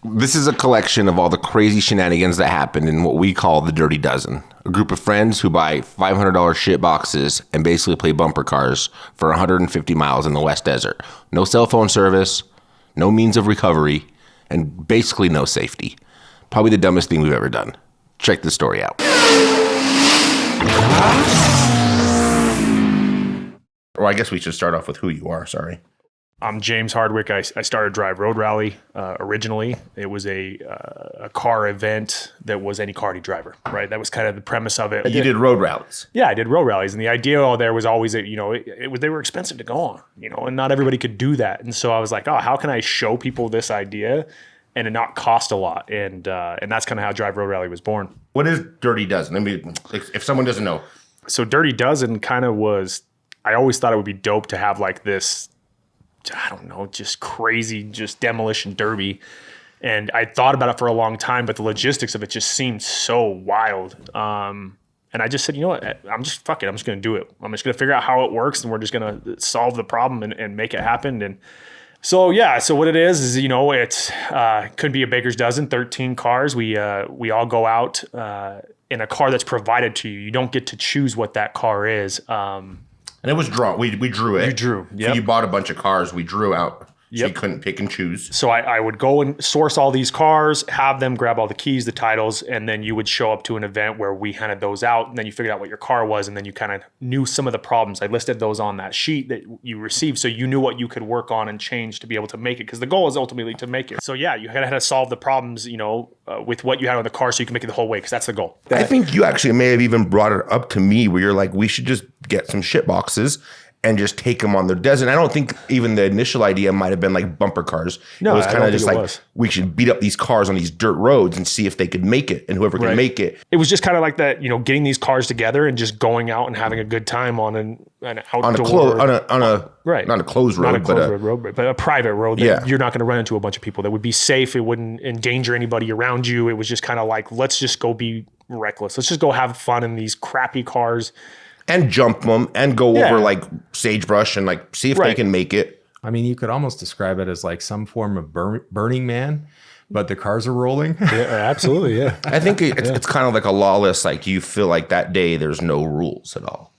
This is a collection of all the crazy shenanigans that happened in what we call the Dirty Dozen. A group of friends who buy $500 shit boxes and basically play bumper cars for 150 miles in the West Desert. No cell phone service, no means of recovery, and basically no safety. Probably the dumbest thing we've ever done. Check the story out. Or I guess we should start off with who you are, sorry. I'm James Hardwick. I started Drive Road Rally originally. It was a car event that was any karting driver, right? That was kind of the premise of it. You did road rallies. Yeah, I did road rallies. And the idea there was always that, they were expensive to go on, and not everybody could do that. And so I was like, how can I show people this idea and it not cost a lot? And that's kind of how Drive Road Rally was born. What is Dirty Dozen? I mean, if someone doesn't know. So Dirty Dozen kind of was, I always thought it would be dope to have like this, I don't know, just crazy, just demolition derby. And I thought about it for a long time, but the logistics of it just seemed so wild. And I just said, you know what, I'm just going to do it. I'm just going to figure out how it works and we're just going to solve the problem and make it happen. And so what it is it's could be a baker's dozen, 13 cars. We all go out in a car that's provided to you. You don't get to choose what that car is. And it was drawn. We drew it. You drew. Yep. So you bought a bunch of cars. We drew out. So Yep. you couldn't pick and choose. So I would go and source all these cars, have them grab all the keys, the titles, and then you would show up to an event where we handed those out, and then you figured out what your car was, and then you kind of knew some of the problems. I listed those on that sheet that you received, so you knew what you could work on and change to be able to make it, because the goal is ultimately to make it. So you kind of had to solve the problems, with what you had on the car so you can make it the whole way, because that's the goal. I think you actually may have even brought it up to me where you're like, we should just get some shit boxes and just take them on the desert. I don't think even the initial idea might have been like bumper cars. No, it was kind of just like, we we should beat up these cars on these dirt roads and see if they could make it, and whoever can make it. It was just kind of like that, getting these cars together and just going out and having a good time on an outdoor. Not a closed road, but a private road that you're not going to run into a bunch of people. That would be safe. It wouldn't endanger anybody around you. It was just kind of like, let's just go be reckless. Let's just go have fun in these crappy cars. And jump them and go over like sagebrush and like see if they can make it. I mean, you could almost describe it as like some form of Burning Man, but the cars are rolling. Yeah, absolutely. Yeah. I think it's kind of like a lawless, like you feel like that day there's no rules at all.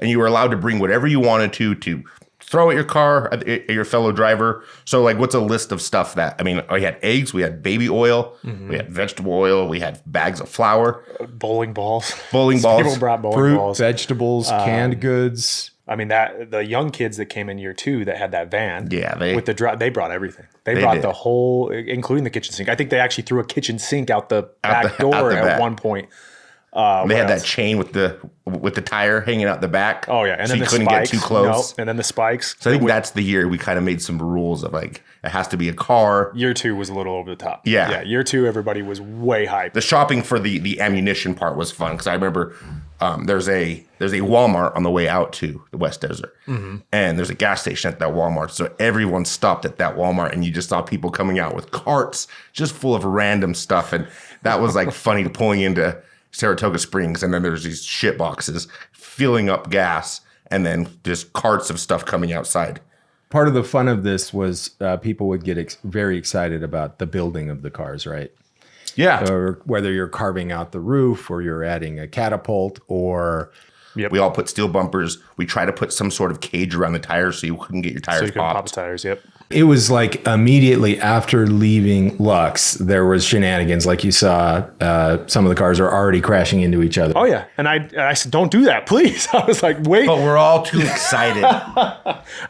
And you were allowed to bring whatever you wanted to throw at your car, at your fellow driver. So like, what's a list of stuff we had eggs, we had baby oil, we had vegetable oil, we had bags of flour. Bowling balls. People brought bowling Fruit, balls. Vegetables, canned goods. I mean, the young kids that came in year 2 that had that van. Yeah, they brought everything. They brought the whole, including the kitchen sink. I think they actually threw a kitchen sink out the back door at one point. They had that chain with the tire hanging out the back. Oh yeah, and so then you the couldn't spikes. get too close. And then the spikes. So I think that's the year we kind of made some rules of like it has to be a car. Year 2 was a little over the top. Yeah. Year 2, everybody was way hyped. The shopping for the ammunition part was fun because I remember there's a Walmart on the way out to the West Desert, and there's a gas station at that Walmart. So everyone stopped at that Walmart, and you just saw people coming out with carts just full of random stuff, and that was like funny to pulling into Saratoga Springs, and then there's these shit boxes filling up gas, and then just carts of stuff coming outside. Part of the fun of this was people would get very excited about the building of the cars, right? Yeah. Or whether you're carving out the roof or you're adding a catapult or... Yep. We all put steel bumpers. We try to put some sort of cage around the tires so you couldn't get your tires popped. Pop the tires, yep. It was like immediately after leaving Lux, there was shenanigans. Like you saw, some of the cars are already crashing into each other. Oh yeah, and I said, don't do that, please. I was like, wait. But we're all too excited.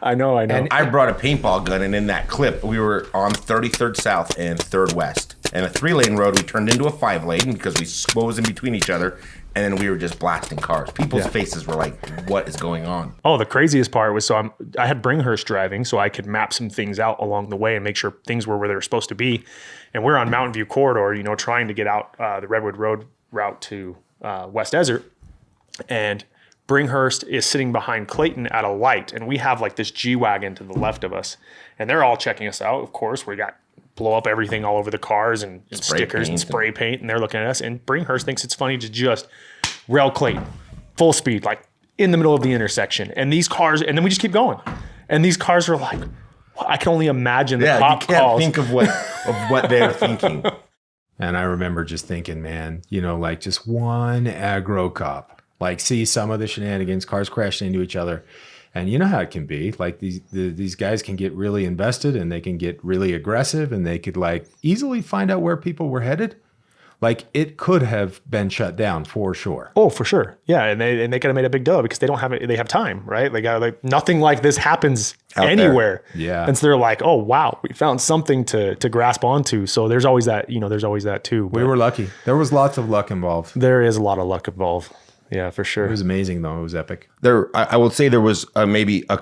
I know. And I brought a paintball gun, and in that clip, we were on 33rd South and 3rd West. And a 3-lane road, we turned into a 5-lane because we was in between each other. And then we were just blasting cars. People's faces were like, what is going on? Oh, the craziest part was, I had Bringhurst driving, so I could map some things out along the way and make sure things were where they were supposed to be. And we're on Mountain View Corridor, trying to get out the Redwood Road route to West Desert. And Bringhurst is sitting behind Clayton at a light. And we have like this G-Wagon to the left of us. And they're all checking us out, of course. We got blow up everything all over the cars and stickers and spray paint, and they're looking at us. And Bringhurst thinks it's funny to just rail Clayton full speed, like in the middle of the intersection. And these cars, and then we just keep going. And these cars are like, I can only imagine the cop calls. You can't think of what of what they're thinking. And I remember just thinking, man, you know, like just one aggro cop, like see some of the shenanigans, cars crashing into each other. And you know how it can be. Like these guys can get really invested and they can get really aggressive and they could like easily find out where people were headed. Like it could have been shut down for sure. Oh, for sure. Yeah. And they could have made a big deal because they don't have it. They have time, right? They got like nothing like this happens Out anywhere. there. Yeah. And so they're like, oh, wow, we found something to grasp onto. So there's always that, you know, there's always that too. We were lucky. There was lots of luck involved. There is a lot of luck involved. Yeah, for sure. It was amazing though. It was epic. I will say there was maybe a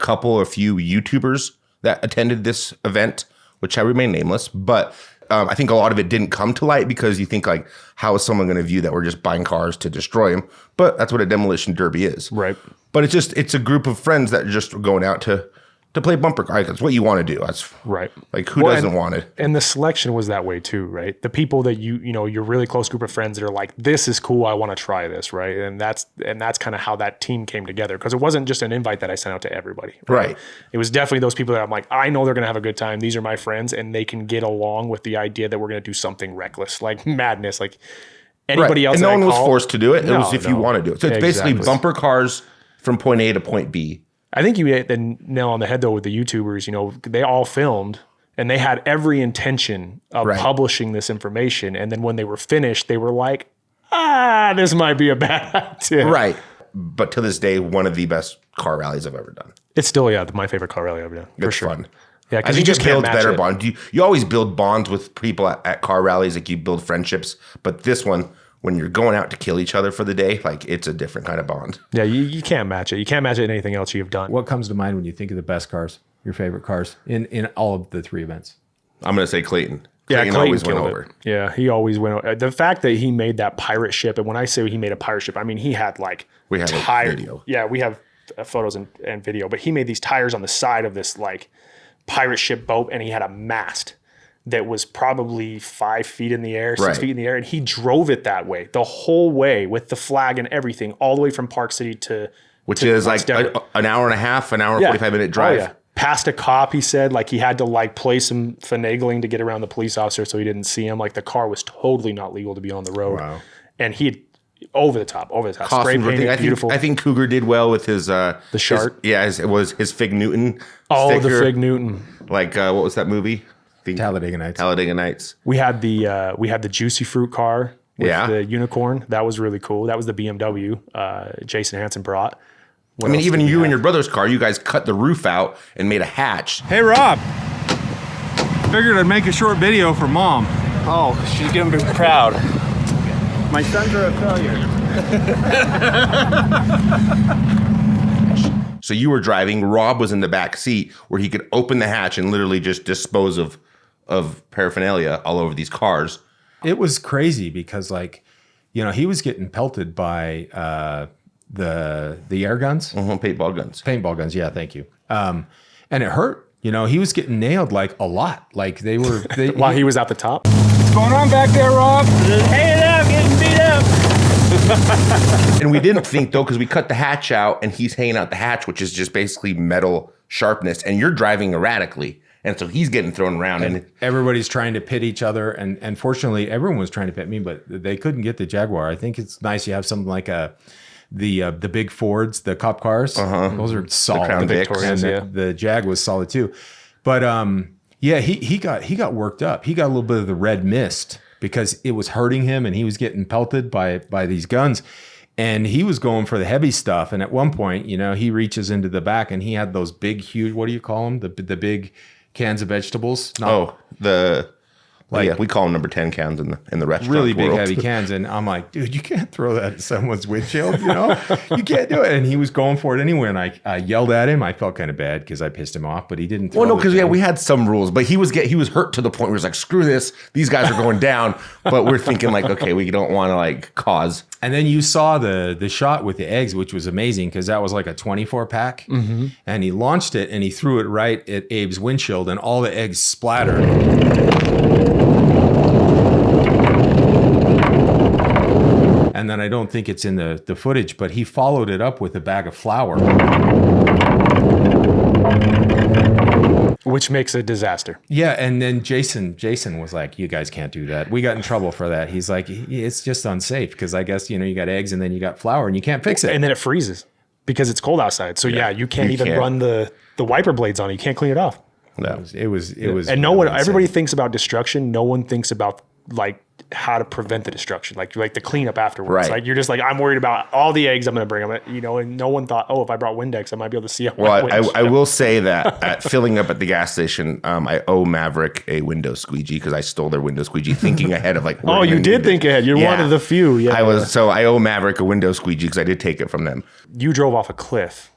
few YouTubers that attended this event, which I remain nameless, but I think a lot of it didn't come to light because you think like, how is someone going to view that we're just buying cars to destroy them? But that's what a demolition derby is. Right. But it's a group of friends that are just going out to play bumper cars. That's what you want to do. That's right. Like who doesn't want it? And the selection was that way too, right? The people that you know, your really close group of friends that are like, this is cool. I want to try this. Right. And that's kind of how that team came together. Cause it wasn't just an invite that I sent out to everybody. Right. It was definitely those people that I'm like, I know they're going to have a good time. These are my friends and they can get along with the idea that we're going to do something reckless, like madness, like anybody else. And no one was forced to do it. It was if you want to do it. So it's Exactly. basically bumper cars from point A to point B. I think you hit the nail on the head though with the YouTubers. You know, they all filmed and they had every intention of publishing this information. And then when they were finished, they were like, this might be a bad idea. Right. But to this day, one of the best car rallies I've ever done. It's still, my favorite car rally I've ever done. For It's sure. fun. Yeah, I because think you just can't build match better it. bonds. You always build bonds with people at car rallies, like you build friendships. But this one, when you're going out to kill each other for the day, like it's a different kind of bond. Yeah, you can't match it. You can't match it in anything else you've done. What comes to mind when you think of the best cars, your favorite cars in all of the three events? I'm going to say Clayton. Yeah, Clayton always went over. It. Yeah, he always went over. The fact that he made that pirate ship, and when I say he made a pirate ship, I mean he had like We have tire. a video. Yeah, we have photos and video, but he made these tires on the side of this like pirate ship boat, and he had a mast that was probably 5 feet in the air, 6 feet in the air, and he drove it that way the whole way with the flag and everything, all the way from Park City to Which is like an hour and a half, an hour and 45-minute drive. Oh, yeah. Past a cop, he said, like he had to like play some finagling to get around the police officer so he didn't see him. Like the car was totally not legal to be on the road. Wow. And he had over the top. Spray Costumes were painted, beautiful. I think Cougar did well with his the shark. It was his Fig Newton. Oh, sticker. the Fig Newton. Like what was that movie? Talladega Nights. Talladega Nights. We had the Juicy Fruit car with Yeah. the unicorn. That was really cool. That was the BMW Jason Hansen brought. I mean, even you and your brother's car, you guys cut the roof out and made a hatch. Hey, Rob. Figured I'd make a short video for Mom. Oh, she's gonna be proud. My sons are a failure. So you were driving. Rob was in the back seat where he could open the hatch and literally just dispose of paraphernalia all over these cars. It was crazy because, like, you know, he was getting pelted by the air guns, Paintball guns. paintball guns. Yeah, thank you. And it hurt. You know, he was getting nailed like a lot. Like they were While he was at the top. What's going on back there, Rob? Hanging out, getting beat up. And we didn't think, though, because we cut the hatch out and he's hanging out the hatch, which is just basically metal sharpness. And you're driving erratically. And so he's getting thrown around. And everybody's trying to pit each other. And fortunately, everyone was trying to pit me, but they couldn't get the Jaguar. I think it's nice you have something like the big Fords, the cop cars. Those are solid. Crown Vics. And Yeah. the Jag was solid too. But yeah, he got worked up. He got a little bit of the red mist because it was hurting him and he was getting pelted by these guns. And he was going for the heavy stuff. And at one point, you know, he reaches into the back and he had those big, huge, what do you call them? The big cans of vegetables. we call them number 10 cans in the restaurant Really big, world. heavy cans. And I'm like, dude, you can't throw that at someone's windshield, you know? You can't do it. And he was going for it anyway. And I yelled at him. I felt kind of bad because I pissed him off, but he didn't throw Well, no, the because thing. we had some rules, but he was hurt to the point where he was like, screw this. These guys are going down. But we're thinking like, okay, we don't want to like cause. And then you saw the shot with the eggs, which was amazing because that was like a 24 pack. Mm-hmm. And he launched it and he threw it right at Abe's windshield and all the eggs splattered. And then I don't think it's in the footage, but he followed it up with a bag of flour. which makes a disaster. Yeah, and then Jason was like, "You guys can't do that." We got in trouble for that. He's like, "It's just unsafe because I guess you got eggs and then you got flour and you can't fix it." And then it freezes because it's cold outside. So yeah, you can't run the wiper blades on it. You can't clean it off. No. It was. And no one, everybody thinks about destruction. No one thinks about like how to prevent the destruction, like the cleanup afterwards. Right. Like you're just like, I'm worried about all the eggs I'm going to bring them, and no one thought, oh, if I brought Windex, I might be able to see. Well, I will say that at filling up at the gas station, I owe Maverick a window squeegee because I stole their window squeegee, thinking ahead of like. Oh, you did think ahead. You're one of the few. Yeah, I owe Maverick a window squeegee because I did take it from them. You drove off a cliff.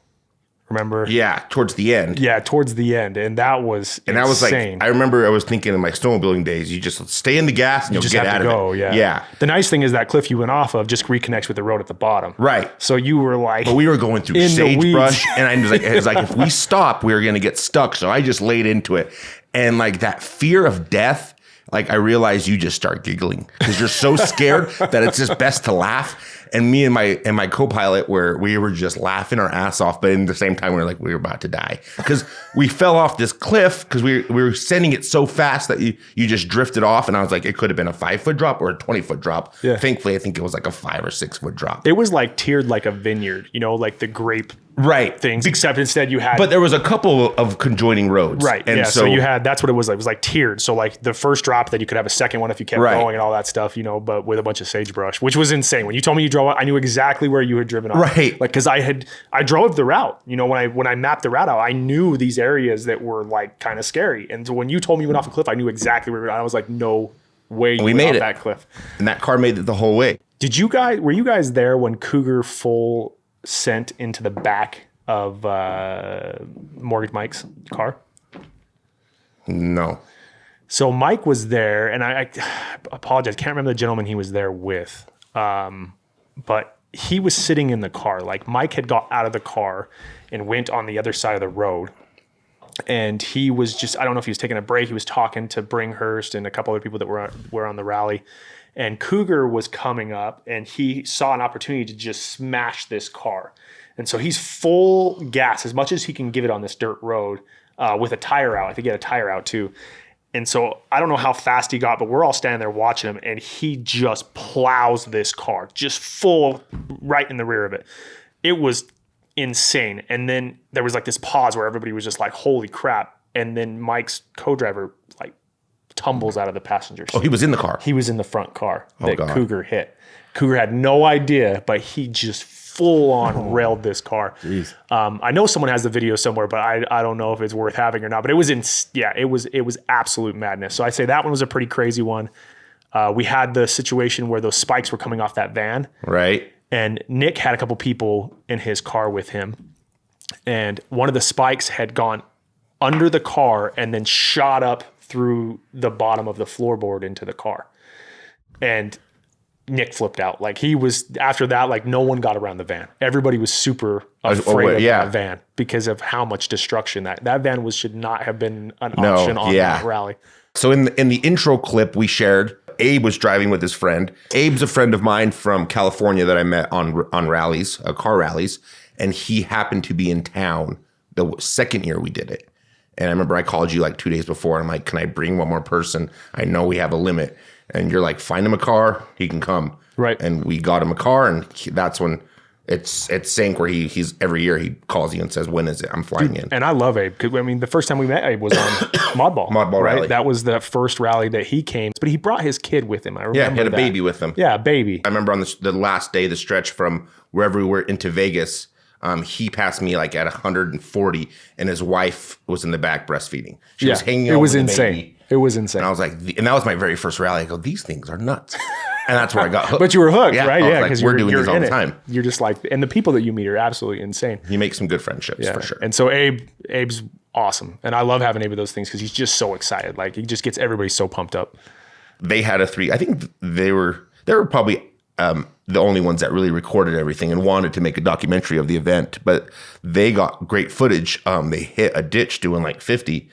Remember? Yeah, towards the end. Yeah, towards the end, and that was insane. I was like, I remember I was thinking in my snowmobiling days, you just stay in the gas and you'll just get have out to of go. it. Yeah. Yeah. The nice thing is that cliff you went off of just reconnects with the road at the bottom. Right. So you were like, but we were going through sagebrush, and I was like, if we stop, we were going to get stuck. So I just laid into it, and like that fear of death. Like I realized you just start giggling because you're so scared that it's just best to laugh. And me and my co-pilot we were just laughing our ass off, but in the same time we were about to die because we fell off this cliff because we were sending it so fast that you just drifted off. And I was like, it could have been a 5-foot drop or a 20-foot drop. Yeah. Thankfully, I think it was like a 5 or 6 foot drop. It was like tiered like a vineyard, like the grape. Right. Things, except instead you had. But there was a couple of conjoining roads. Right. And so you had, that's what it was like. It was like tiered. So like the first drop, then you could have a second one if you kept going and all that stuff, but with a bunch of sagebrush, which was insane. When you told me you drove, I knew exactly where you had driven off. Right. Like, cause I drove the route, when I mapped the route out, I knew these areas that were like kind of scary. And so when you told me you went off a cliff, I knew exactly where I was like, no way you went off that cliff. And that car made it the whole way. Were you guys there when Cougar full sent into the back of Mortgage Mike's car? No. So Mike was there, and I apologize, can't remember the gentleman he was there with, but he was sitting in the car. Like Mike had got out of the car and went on the other side of the road, and he was just, I don't know if he was taking a break. He was talking to Bringhurst and a couple other people that were on the rally, and Cougar was coming up, and he saw an opportunity to just smash this car. And so he's full gas, as much as he can give it on this dirt road with a tire out. I think he had a tire out too. And so I don't know how fast he got, but we're all standing there watching him, and he just plows this car, just full right in the rear of it. It was insane. And then there was like this pause where everybody was just like, holy crap. And then Mike's co-driver like tumbles out of the passenger seat. Oh, he was in the car. He was in the front car that Cougar hit. Cougar had no idea, but he just full on railed this car. Jeez. I know someone has the video somewhere, but I don't know if it's worth having or not. But it was absolute madness. So I say that one was a pretty crazy one. We had the situation where those spikes were coming off that van. Right. And Nick had a couple people in his car with him. And one of the spikes had gone under the car and then shot up through the bottom of the floorboard into the car. And Nick flipped out. Like he was, after that, like no one got around the van. Everybody was super afraid of that van because of how much destruction that van should not have been an option on that rally. So in the intro clip we shared, Abe was driving with his friend. Abe's a friend of mine from California that I met on rallies, car rallies. And he happened to be in town the second year we did it. And I remember I called you like 2 days before. And I'm like, can I bring one more person? I know we have a limit. And you're like, find him a car, he can come. Right. And we got him a car, and that's when it's sank where he's every year he calls you and says, when is it? I'm flying in. And I love Abe. I mean, the first time we met Abe was on Modball. Modball right? rally. That was the first rally that he came. But he brought his kid with him. I remember he had a baby with him. Yeah, a baby. I remember on the last day, the stretch from wherever we were into Vegas, he passed me like at 140, and his wife was in the back breastfeeding. She was hanging out. It was with insane. The baby. It was insane. And I was like, and that was my very first rally. I go, these things are nuts. And that's where I got hooked. But you were hooked, right? Yeah, because we're doing this all the time. You're just like, and the people that you meet are absolutely insane. You make some good friendships for sure. And so Abe's awesome. And I love having Abe with those things because he's just so excited. Like he just gets everybody so pumped up. They had I think they were probably the only ones that really recorded everything and wanted to make a documentary of the event, but they got great footage. They hit a ditch doing like 50.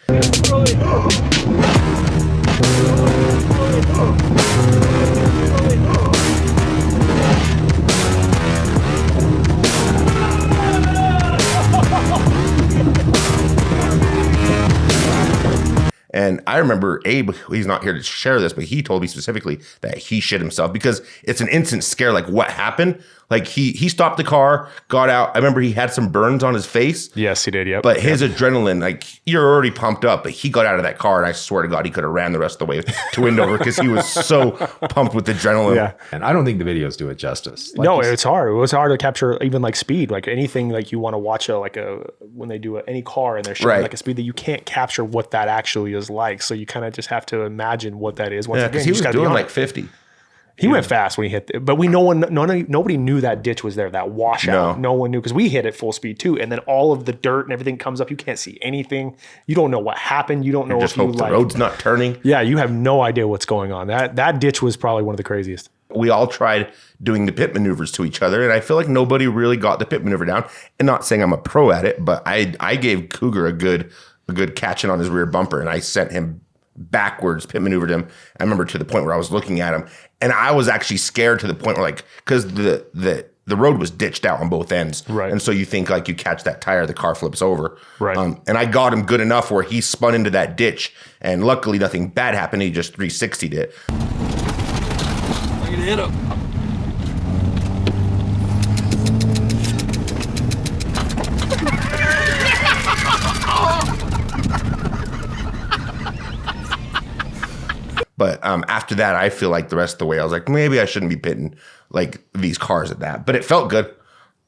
And I remember Abe, he's not here to share this, but he told me specifically that he shit himself because it's an instant scare. Like what happened? Like he stopped the car, got out. I remember he had some burns on his face. Yes, he did. Yep. But his adrenaline, like you're already pumped up, but he got out of that car and I swear to God, he could have ran the rest of the way to Windover because he was so pumped with adrenaline. Yeah. And I don't think the videos do it justice. Like No, it's hard. It was hard to capture even like speed, like anything like you want to watch when they do any car and they're showing Right. like a speed that you can't capture what that actually is like. So you kind of just have to imagine what that is. Once Yeah, again, because you he just was gotta be doing on like it. 50. He went fast when he hit, but nobody knew that ditch was there, that washout. No one knew because we hit at full speed too. And then all of the dirt and everything comes up. You can't see anything. You don't know what happened. You don't know Just if you hope the like. road's not turning. Yeah, you have no idea what's going on. That ditch was probably one of the craziest. We all tried doing the pit maneuvers to each other, and I feel like nobody really got the pit maneuver down. And not saying I'm a pro at it, but I gave Cougar a good catching on his rear bumper, and I sent him backwards, pit maneuvered him. I remember to the point where I was looking at him, and I was actually scared to the point where like because the road was ditched out on both ends, Right. And so you think like you catch that tire, the car flips over, Right. And I got him good enough where he spun into that ditch, and luckily nothing bad happened. He just 360'd it. I can hit him. But after that, I feel like the rest of the way, I was like, maybe I shouldn't be pitting like these cars at that. But it felt good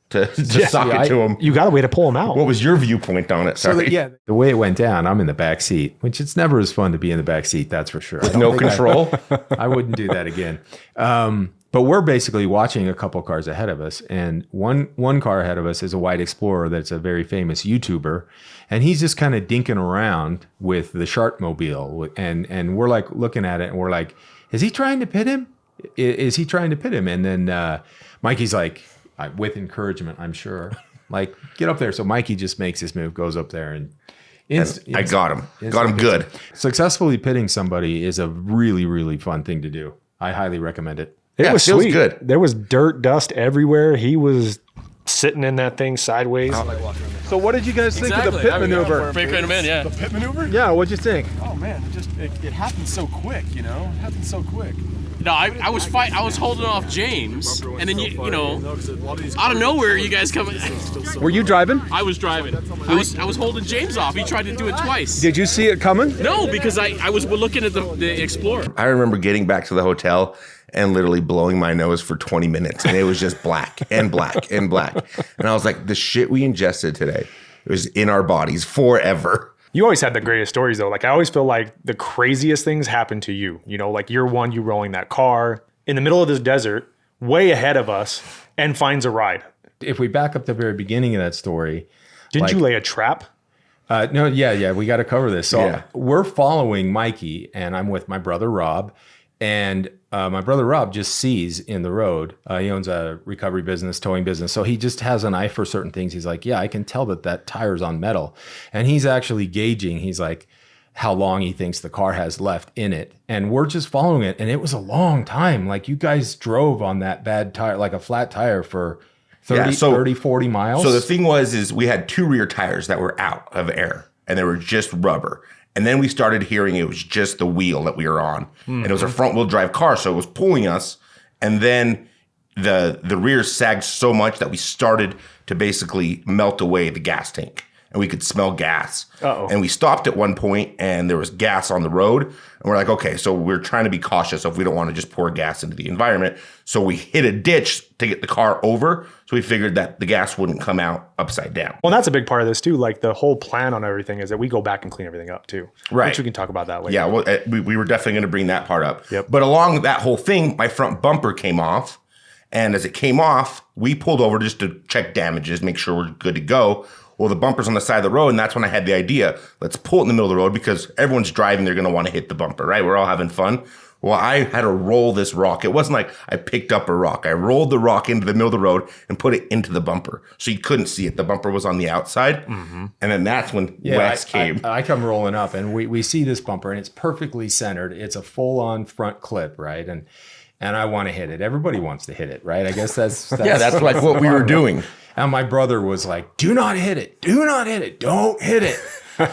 to sock it to them. You got a way to pull them out. What was your viewpoint on it? Sorry. the way it went down, I'm in the back seat, which it's never as fun to be in the back seat. That's for sure. With no control. I wouldn't do that again. But we're basically watching a couple cars ahead of us, and one car ahead of us is a white Explorer that's a very famous YouTuber, and he's just kind of dinking around with the Sharkmobile, and we're like looking at it, and we're like, is he trying to pit him? Is he trying to pit him? And then Mikey's like, with encouragement, I'm sure, like, get up there. So Mikey just makes his move, goes up there, and I got him. Got him good. Successfully pitting somebody is a really, really fun thing to do. I highly recommend it. It was feels sweet. good. There was dirt, dust everywhere. He was sitting in that thing sideways. So what did you guys think of the pit maneuver? Break him in, yeah. The pit maneuver? Yeah, what'd you think? Oh man, it happened so quick, you know? It happened so quick. No, I was holding off James, and then you know, out of nowhere you guys come. Were you driving? I was driving. I was holding James off. He tried to do it twice. Did you see it coming? No, because I was looking at the Explorer. I remember getting back to the hotel and literally blowing my nose for 20 minutes. And it was just black and black and black. And I was like, the shit we ingested today was in our bodies forever. You always had the greatest stories though. Like I always feel like the craziest things happen to you. You know, like you're you rolling that car in the middle of this desert, way ahead of us, and finds a ride. If we back up the very beginning of that story, Didn't you lay a trap? no, yeah, we got to cover this. So Yeah. we're following Mikey, and I'm with my brother Rob, and my brother Rob just sees in the road. He owns a recovery business, towing business, so he just has an eye for certain things. He's like, yeah, I can tell that tire's on metal, and he's actually gauging. He's like, how long he thinks the car has left in it, and we're just following it. And it was a long time. Like you guys drove on that bad tire, like a flat tire for 30, 40 miles. So the thing is we had two rear tires that were out of air and they were just rubber. And then we started hearing it was just the wheel that we were on. And it was a front wheel drive car. So it was pulling us. And then the rear sagged so much that we started to basically melt away the gas tank. And we could smell gas. Uh-oh. And we stopped at one point and there was gas on the road. And we're like, okay, so we're trying to be cautious if we don't want to just pour gas into the environment. So we hit a ditch to get the car over. So we figured that the gas wouldn't come out upside down. Well, that's a big part of this too. Like the whole plan on everything is that we go back and clean everything up too. Right. Which we can talk about that later. Yeah, well, we were definitely going to bring that part up. Yep. But along that whole thing, my front bumper came off. And as it came off, we pulled over just to check damages, make sure we're good to go. Well, the bumper's on the side of the road, and that's when I had the idea. Let's pull it in the middle of the road because everyone's driving. They're going to want to hit the bumper, right? We're all having fun. Well, I had to roll this rock. It wasn't like I picked up a rock. I rolled the rock into the middle of the road and put it into the bumper. So you couldn't see it. The bumper was on the outside. Mm-hmm. And then that's when Wes came. I come rolling up, and we see this bumper, and it's perfectly centered. It's a full-on front clip, right? And I want to hit it. Everybody wants to hit it, right? I guess that's yeah, that's like what we were doing. And my brother was like, do not hit it. Do not hit it. Don't hit it.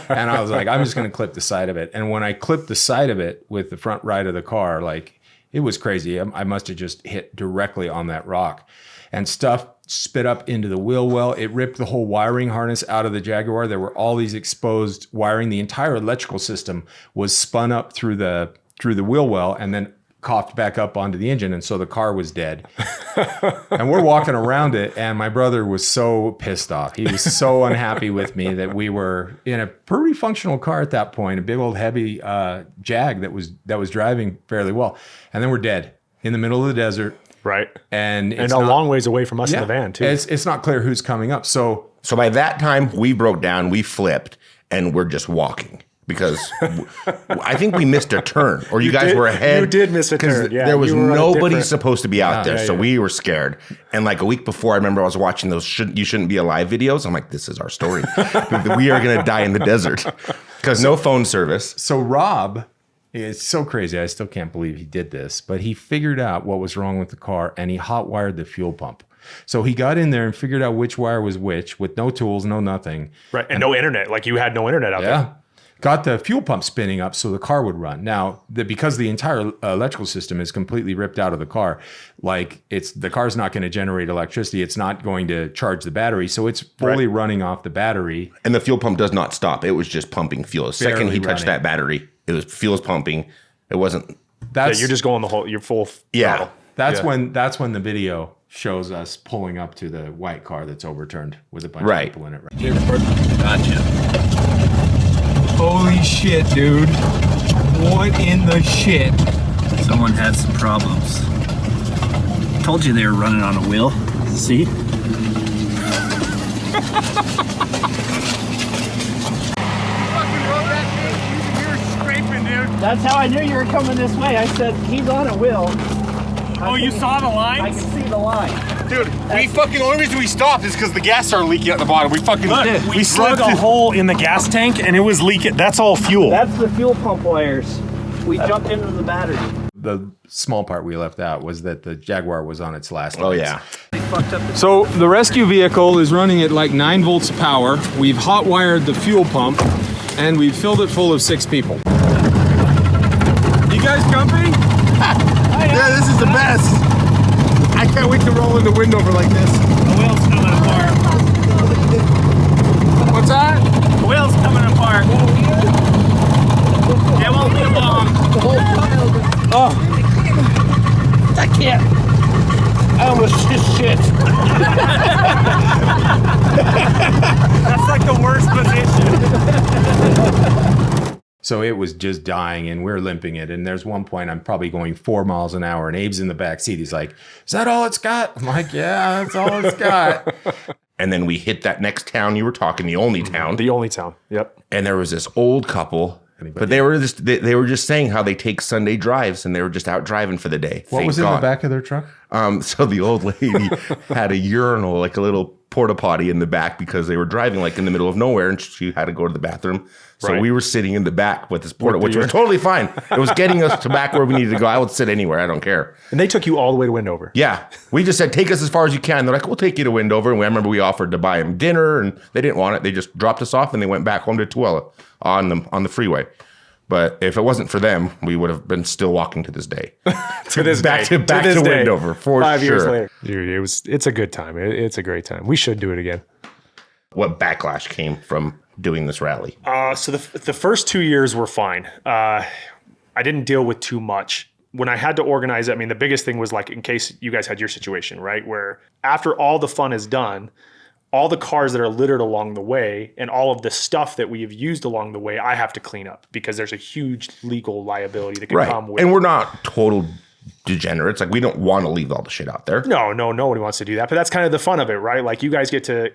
And I was like, I'm just going to clip the side of it. And when I clipped the side of it with the front right of the car, like it was crazy. I must have just hit directly on that rock. And stuff spit up into the wheel well. It ripped the whole wiring harness out of the Jaguar. There were all these exposed wiring. The entire electrical system was spun up through the wheel well and then coughed back up onto the engine. And so the car was dead. And we're walking around it. And my brother was so pissed off. He was so unhappy with me that we were in a pretty functional car at that point, a big old heavy Jag that was driving fairly well. And then we're dead in the middle of the desert. Right. And a long ways away from us in the van, too. It's not clear who's coming up. So by that time, we broke down, we flipped, and we're just walking because I think we missed a turn, or you guys were ahead. You did miss a turn. Yeah, there was nobody supposed to be out there, so yeah. we were scared. And like a week before, I remember I was watching those "You Shouldn't Be Alive" videos. I'm like, this is our story. We are going to die in the desert because no phone service. So Rob. It's so crazy. I still can't believe he did this, but he figured out what was wrong with the car and he hot wired the fuel pump. So he got in there and figured out which wire was which with no tools, no nothing. Right. And no internet. Like you had no internet out there. Got the fuel pump spinning up so the car would run. Now, because the entire electrical system is completely ripped out of the car, like the car's not going to generate electricity. It's not going to charge the battery. So it's fully running off the battery. And the fuel pump does not stop. It was just pumping fuel. The second he touched that battery, it was fuel's pumping. It wasn't. You're just going you're full. Yeah. That's when the video shows us pulling up to the white car that's overturned with a bunch of people in it. Right? Gotcha. Holy shit, dude. What in the shit? Someone had some problems. Told you they were running on a wheel. See? That's how I knew you were coming this way. I said, he's on a wheel. You saw the lines? I can see the line. Dude, the only reason we stopped is because the gas started leaking at the bottom. We fucking we slid a hole in the gas tank and it was leaking. That's all fuel. That's the fuel pump wires. We jumped into the battery. The small part we left out was that the Jaguar was on its last legs. Oh, yeah. They fucked up the So the rescue vehicle is running at like 9 volts of power. We've hot wired the fuel pump and we've filled it full of 6 people. You guys comfy? Yeah, this is the best. I can't wait to roll in the window over like this. The wheel's coming apart. What's that? The wheel's coming apart. It won't be long. I can't. I almost just shit. That's like the worst position. So it was just dying and we're limping it. And there's one point I'm probably going 4 miles an hour and Abe's in the back seat. He's like, is that all it's got? I'm like, yeah, that's all it's got. And then we hit that next town you were talking, the only town. The only town. Yep. And there was this old couple, but they were just saying how they take Sunday drives and they were just out driving for the day. What was in the back of their truck? So the old lady had a urinal, like a little porta potty in the back because they were driving like in the middle of nowhere and she had to go to the bathroom. So we were sitting in the back with this porta, which was totally fine. It was getting us to back where we needed to go. I would sit anywhere. I don't care. And they took you all the way to Windover. Yeah. We just said, take us as far as you can. They're like, we'll take you to Windover. And I remember we offered to buy them dinner and they didn't want it. They just dropped us off and they went back home to Tooele on the freeway. But if it wasn't for them, we would have been still walking to this day. Back to Windover for 5 sure. years later. Dude, it's a good time. It's a great time. We should do it again. What backlash came from doing this rally? So the first 2 years were fine. I didn't deal with too much. When I had to organize it, I mean, the biggest thing was like, in case you guys had your situation, right? Where after all the fun is done, all the cars that are littered along the way and all of the stuff that we have used along the way, I have to clean up because there's a huge legal liability that can come with it. And we're not total degenerates. Like, we don't want to leave all the shit out there. No, nobody wants to do that. But that's kind of the fun of it, right? Like, you guys get to,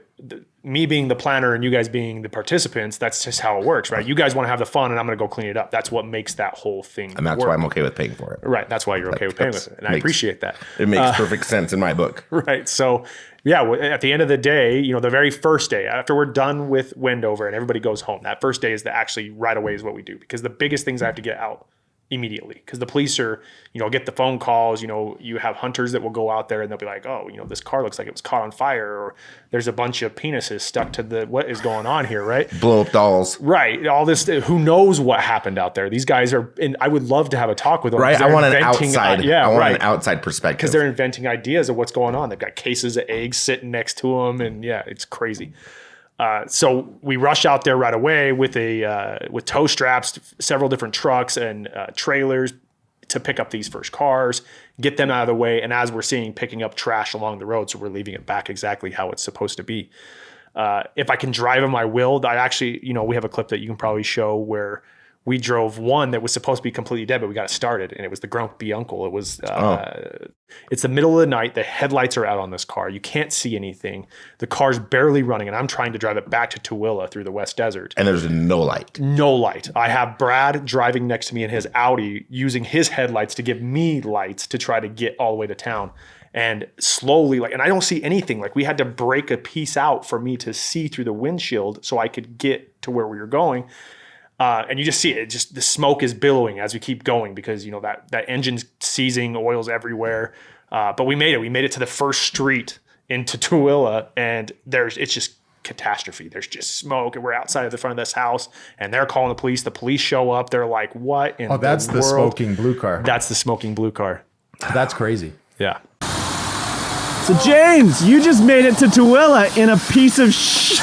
me being the planner and you guys being the participants, that's just how it works, right? You guys want to have the fun and I'm going to go clean it up. That's what makes that whole thing And that's work. why I'm okay with paying for it. Right. That's why you're okay with paying with it. And I appreciate that. It makes perfect sense in my book. Right. So, yeah, at the end of the day, the very first day after we're done with Wendover and everybody goes home, that first day is actually right away is what we do, because the biggest things I have to get out immediately, because the police are, get the phone calls. You have hunters that will go out there and they'll be like, oh, this car looks like it was caught on fire, or there's a bunch of penises stuck to what is going on here, right? Blow up dolls. Right. All this, who knows what happened out there? These guys are, and I would love to have a talk with them. Right. I want an outside. Right. An outside perspective. Because they're inventing ideas of what's going on. They've got cases of eggs sitting next to them, and it's crazy. So we rush out there right away with with tow straps, several different trucks and trailers to pick up these first cars, get them out of the way. And as we're seeing, picking up trash along the road, so we're leaving it back exactly how it's supposed to be. If I can drive them, I will. I actually, we have a clip that you can probably show where we drove one that was supposed to be completely dead, but we got it started, and it was the grumpy uncle. It was, it's the middle of the night. The headlights are out on this car. You can't see anything. The car's barely running, and I'm trying to drive it back to Tooele through the West Desert. And there's no light. No light. I have Brad driving next to me in his Audi, using his headlights to give me lights to try to get all the way to town. And slowly, and I don't see anything. We had to break a piece out for me to see through the windshield so I could get to where we were going. And you just see it. Just the smoke is billowing as we keep going, because that engine's seizing, oil's everywhere. But we made it. We made it to the first street into Tooele, and it's just catastrophe. There's just smoke, and we're outside of the front of this house, and they're calling the police. The police show up. They're like, "What in that's the the world?" smoking blue car. That's the smoking blue car. That's crazy. Yeah. So James, you just made it to Tooele in a piece of shit.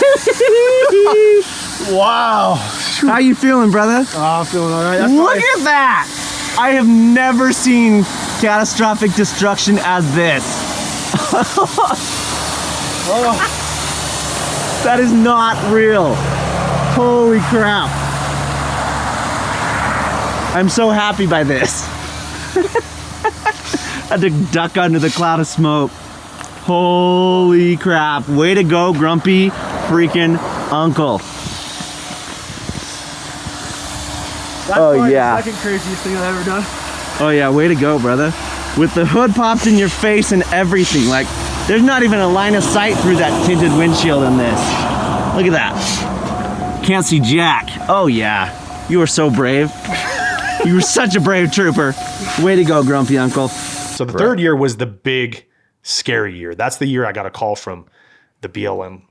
Wow. How you feeling, brother? Oh, I'm feeling all right. Look at that. I have never seen catastrophic destruction as this. That is not real. Holy crap. I'm so happy by this. I had to duck under the cloud of smoke. Holy crap. Way to go, grumpy freaking uncle. That's yeah. the second craziest thing I've ever done. Oh yeah, way to go, brother. With the hood popped in your face and everything. There's not even a line of sight through that tinted windshield in this. Look at that. Can't see jack. Oh yeah, you were so brave. You were such a brave trooper. Way to go, grumpy uncle. So the third year was the big, scary year. That's the year I got a call from the BLM,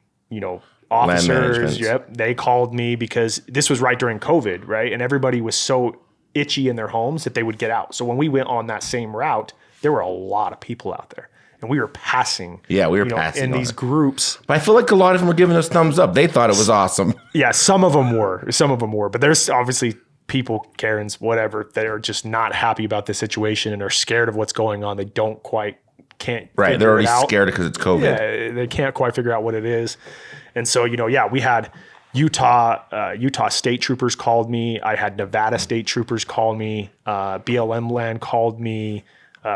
officers. Yep. They called me because this was right during COVID, right? And everybody was so itchy in their homes that they would get out. So when we went on that same route, there were a lot of people out there. And we were passing. Yeah, we were passing in these groups. But I feel like a lot of them were giving us thumbs up. They thought it was awesome. Yeah, some of them were. But there's obviously people, Karens, whatever, that are just not happy about the situation and are scared of what's going on. They can't. Right, they're already scared because it's COVID. Yeah, they can't quite figure out what it is. And so, we had Utah state troopers called me. I had Nevada state troopers call me. BLM land called me.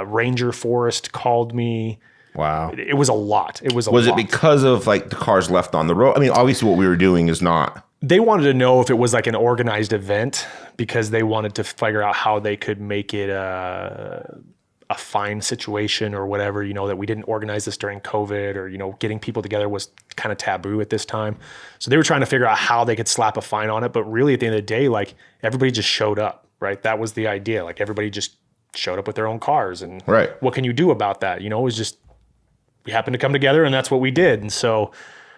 Ranger Forest called me. Wow. It was a lot. Was it because of the cars left on the road? I mean, obviously what we were doing is not. They wanted to know if it was an organized event, because they wanted to figure out how they could make it a fine situation or whatever, that we didn't organize this during COVID, or, getting people together was kind of taboo at this time. So they were trying to figure out how they could slap a fine on it. But really at the end of the day, everybody just showed up, right? That was the idea. Everybody just showed up with their own cars, and what can you do about that? It was just, we happened to come together, and that's what we did. And so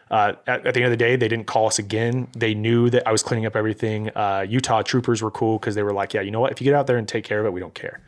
at the end of the day, they didn't call us again. They knew that I was cleaning up everything. Utah troopers were cool, because they were like, yeah, you know what? If you get out there and take care of it, we don't care.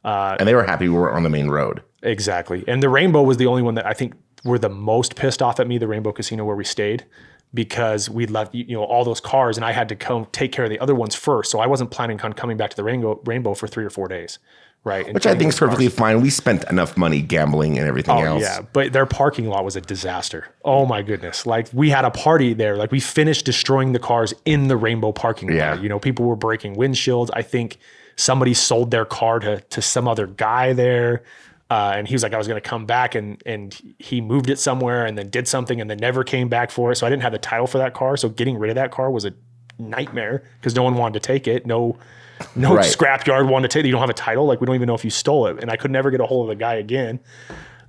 And they were happy we weren't on the main road. Exactly. And the Rainbow was the only one that I think were the most pissed off at me, the Rainbow Casino where we stayed, because we left, all those cars, and I had to come take care of the other ones first. So I wasn't planning on coming back to the Rainbow for 3 or 4 days. Right. Which I think is perfectly fine. We spent enough money gambling and everything else. Yeah. But their parking lot was a disaster. Oh my goodness. We had a party there. We finished destroying the cars in the Rainbow parking lot. People were breaking windshields. I think somebody sold their car to some other guy there. And he was like, I was going to come back, and he moved it somewhere and then did something and then never came back for it. So I didn't have the title for that car. So getting rid of that car was a nightmare, because no one wanted to take it. No scrapyard wanted to take it. You don't have a title. We don't even know if you stole it. And I could never get a hold of the guy again.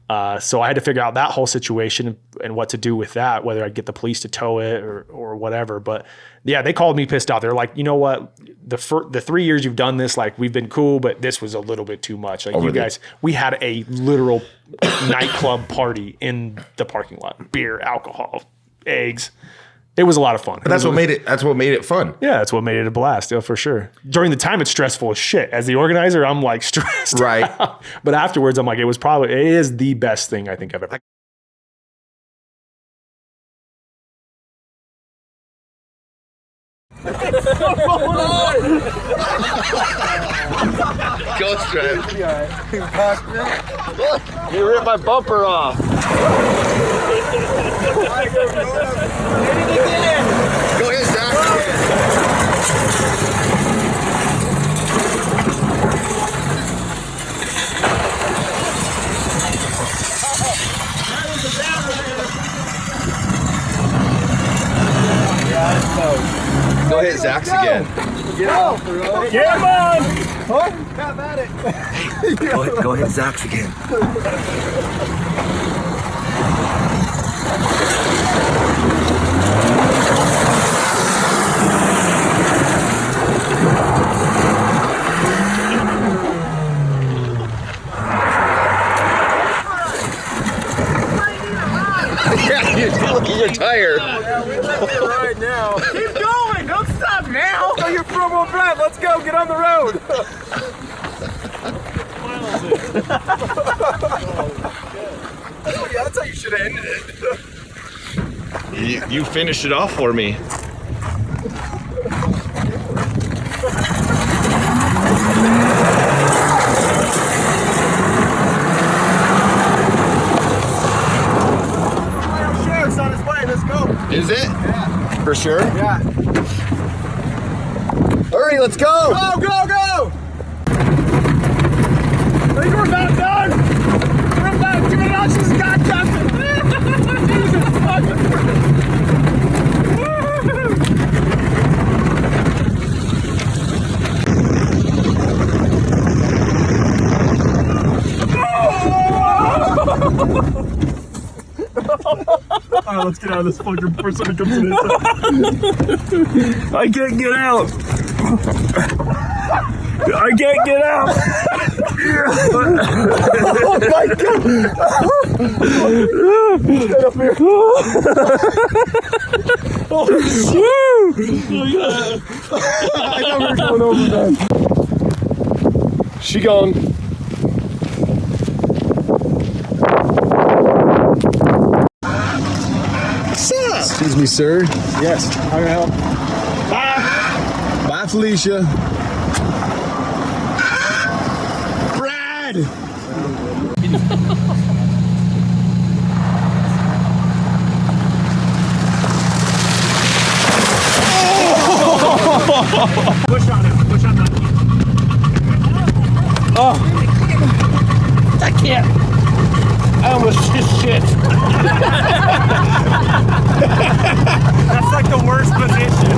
So I had to figure out that whole situation and what to do with that, whether I'd get the police to tow it or whatever. But yeah, they called me pissed off. They're like, you know what? The 3 years you've done this, like, we've been cool, but this was a little bit too much. Like, you guys, we had a literal nightclub party in the parking lot. Beer, alcohol, eggs. It was a lot of fun. But that's what made it fun. Yeah, that's what made it a blast, for sure. During the time, it's stressful as shit. As the organizer, I'm like stressed. Right. out. But afterwards, I'm like, it is the best thing I think I've ever. Ghost drive. You ripped my bumper off. Go ahead, Zach. Go hit Zach's again. Get him on! Go hit Zach's again. Yeah, you look at your tire. Right now. Keep going! Don't stop now! Oh, you're front-wheel drive. Let's go. Get on the road. That's how you should have ended it. You finished it off for me. Sheriff's on his way. Let's go. Is it? Yeah. For sure? Yeah. Hurry, let's go! Go, go, go! I think we're about done. We're about 2 notches. God, Justin. Jesus fucking All right, let's get out of this fucker before somebody comes in. I can't get out. I can't get out. Oh my god. Get up here. Oh shit. I thought we were going over that. She gone. Excuse me, sir. Yes, how can I help? Bye, Felicia. Brad! Push on him. Push on that. Oh. I can't. I almost just shit. That's like the worst position.